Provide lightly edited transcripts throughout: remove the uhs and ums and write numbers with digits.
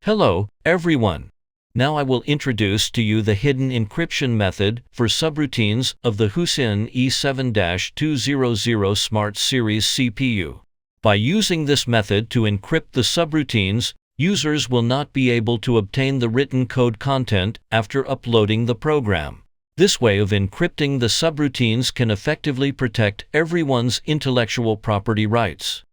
Hello, everyone. Now I will introduce to you the hidden encryption method for subroutines of the HUCEEN E7-200SMART series CPU. By using this method to encrypt the subroutines, users will not be able to obtain the written code content after uploading the program. This way of encrypting the subroutines can effectively protect everyone's intellectual property rights.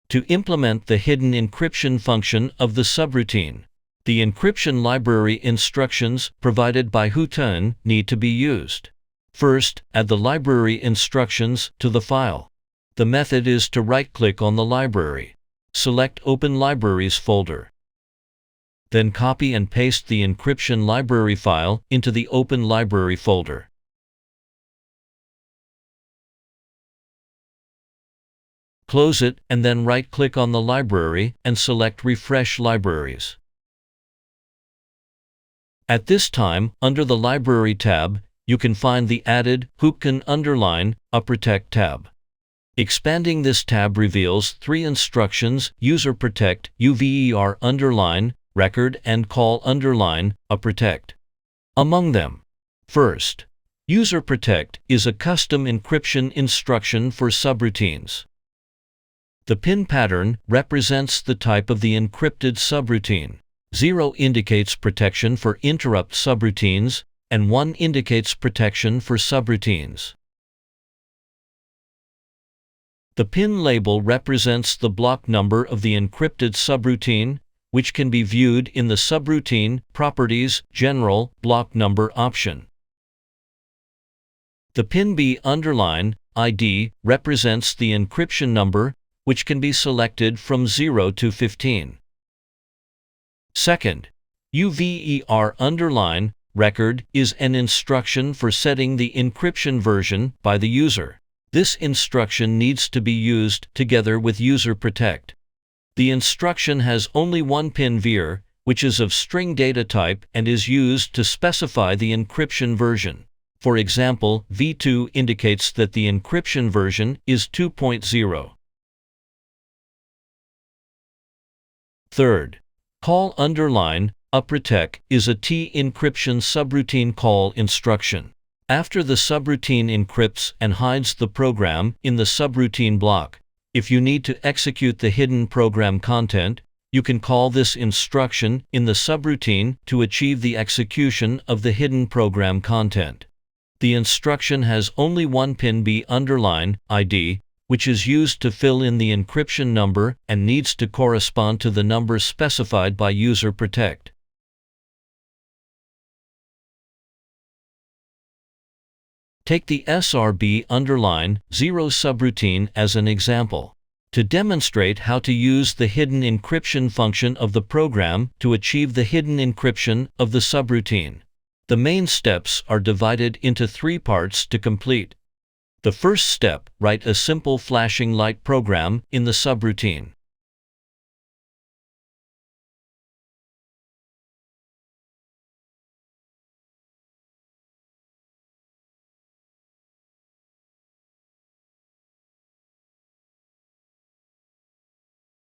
To implement the hidden encryption function of the subroutine, the encryption library instructions provided by HUCEEN need to be used. First, add the library instructions to the file. The method is to right-click on the library. Select Open Libraries folder. Then copy and paste the encryption library file into the Open Library folder. Close it and then right-click on the library and select Refresh Libraries. At this time, under the Library tab, you can find the added HUCEEN_protect tab. Expanding this tab reveals three instructions: user protect, uver_record, and call_protect. Among them, first, user protect is a custom encryption instruction for subroutines. The pin pattern represents the type of the encrypted subroutine. 0 indicates protection for interrupt subroutines, and 1 indicates protection for subroutines. The pin label represents the block number of the encrypted subroutine, which can be viewed in the Subroutine Properties General Block Number option. The pin B_ID represents the encryption number, which can be selected from 0 to 15. Second, uver_record is an instruction for setting the encryption version by the user. This instruction needs to be used together with user protect. The instruction has only one pin vir, which is of string data type and is used to specify the encryption version. For example, v2 indicates that the encryption version is 2.0. Third, call_protect is a T-encryption subroutine call instruction. After the subroutine encrypts and hides the program in the subroutine block, if you need to execute the hidden program content, you can call this instruction in the subroutine to achieve the execution of the hidden program content. The instruction has only one pin B_ID, which is used to fill in the encryption number and needs to correspond to the number specified by user protect. Take the SRB_0 subroutine as an example. To demonstrate how to use the hidden encryption function of the program to achieve the hidden encryption of the subroutine, the main steps are divided into three parts to complete. The first step, write a simple flashing light program in the subroutine.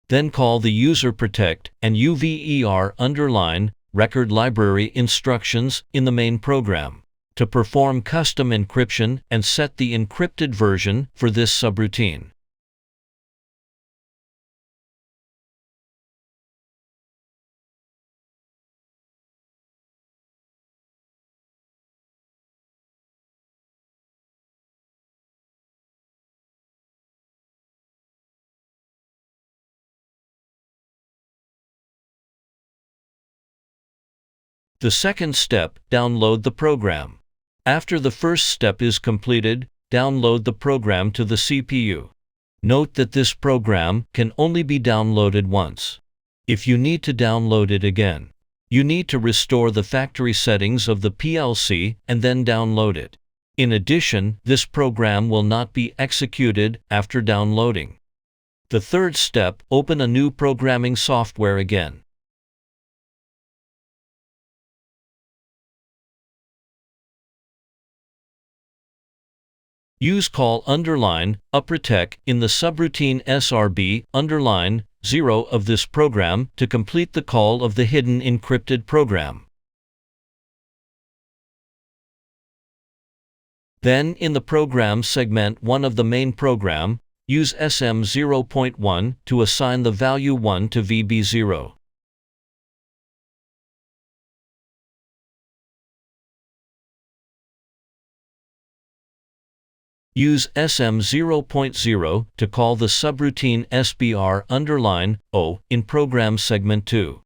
Then call the user protect and uver_record library instructions in the main program to perform custom encryption and set the encrypted version for this subroutine. The second step, download the program. After the first step is completed, download the program to the CPU. Note that this program can only be downloaded once. If you need to download it again, you need to restore the factory settings of the PLC and then download it. In addition, this program will not be executed after downloading. The third step, open a new programming software again. Use call _upperTech in the subroutine SRB_0 of this program to complete the call of the hidden encrypted program. Then, in the program segment 1 of the main program, use SM0.1 to assign the value 1 to VB0. Use SM0.0 to call the subroutine SBR_O in program segment 2.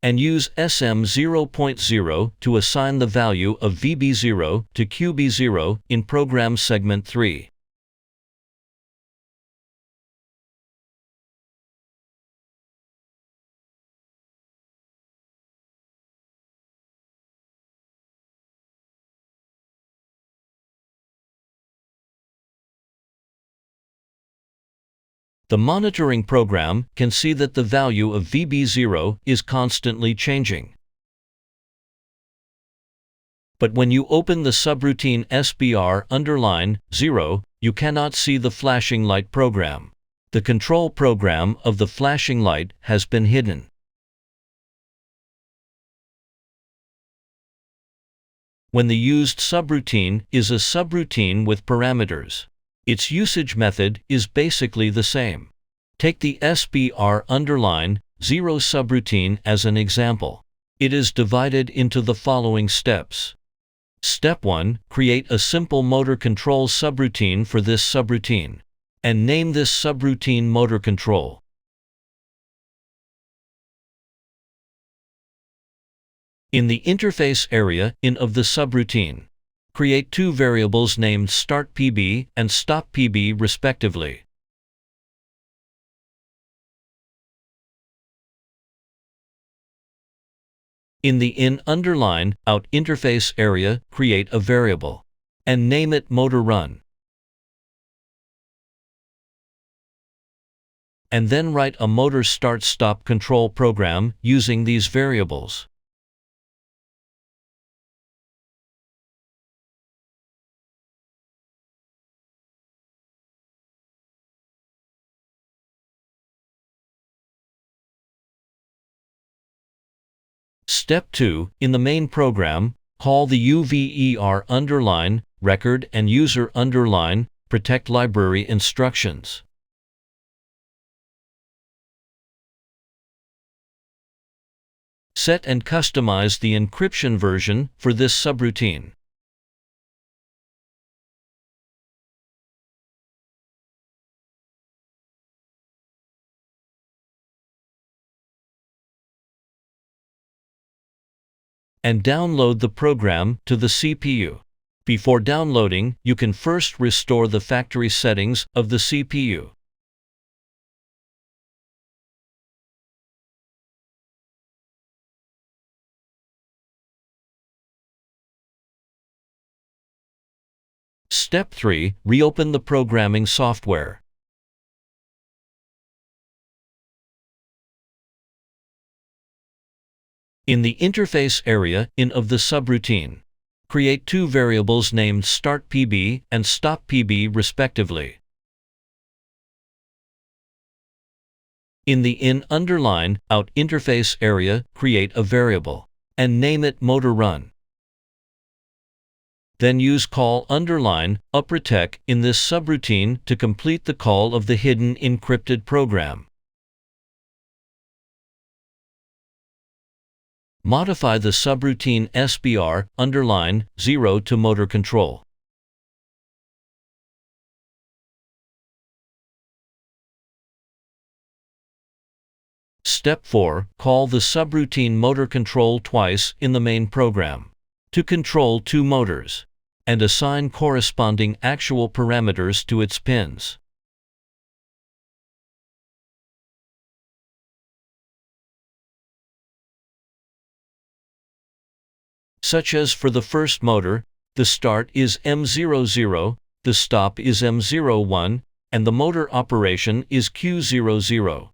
And use SM0.0 to assign the value of VB0 to QB0 in program segment 3. The monitoring program can see that the value of VB0 is constantly changing. But when you open the subroutine SBR_0, you cannot see the flashing light program. The control program of the flashing light has been hidden. When the used subroutine is a subroutine with parameters, its usage method is basically the same. Take the SBR_0 subroutine as an example. It is divided into the following steps. Step 1. Create a simple motor control subroutine for this subroutine, and name this subroutine motor control. In the interface area of the subroutine, create two variables named startPB and stopPB respectively. In the in_out interface area, create a variable and name it motor run. And then write a motor start-stop control program using these variables. Step 2. In the main program, call the UVER_record and user_protect library instructions. Set and customize the encryption version for this subroutine. And download the program to the CPU. Before downloading, you can first restore the factory settings of the CPU. Step 3. Reopen the programming software. In the interface area of the subroutine, create two variables named startPB and stopPB respectively. In the in_out interface area, create a variable and name it motor run. Then use call _upperTech in this subroutine to complete the call of the hidden encrypted program. Modify the subroutine SBR_0 to motor control. Step 4. Call the subroutine motor control twice in the main program to control two motors, and assign corresponding actual parameters to its pins. Such as for the first motor, the start is M00, the stop is M01, and the motor operation is Q00.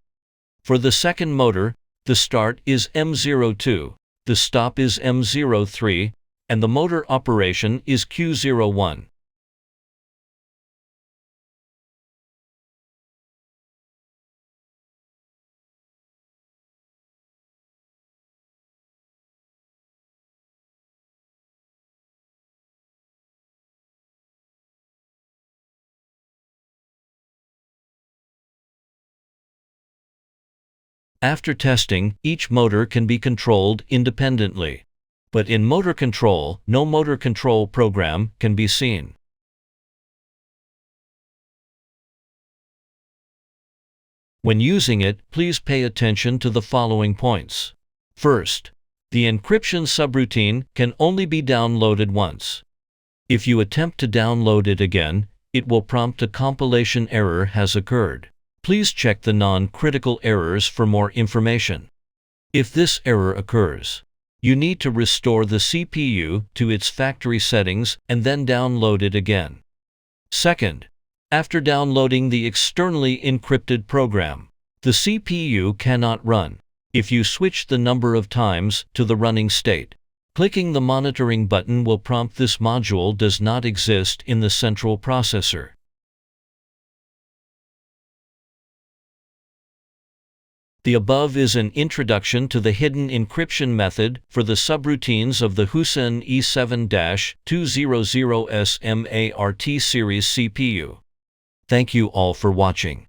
For the second motor, the start is M02, the stop is M03, and the motor operation is Q01. After testing, each motor can be controlled independently. But in motor control, no motor control program can be seen. When using it, please pay attention to the following points. First, the encryption subroutine can only be downloaded once. If you attempt to download it again, it will prompt a compilation error has occurred. Please check the non-critical errors for more information. If this error occurs, you need to restore the CPU to its factory settings and then download it again. Second, after downloading the externally encrypted program, the CPU cannot run. If you switch the number of times to the running state, clicking the monitoring button will prompt this module does not exist in the central processor. The above is an introduction to the hidden encryption method for the subroutines of the HUCEEN E7-200SMART series CPU. Thank you all for watching.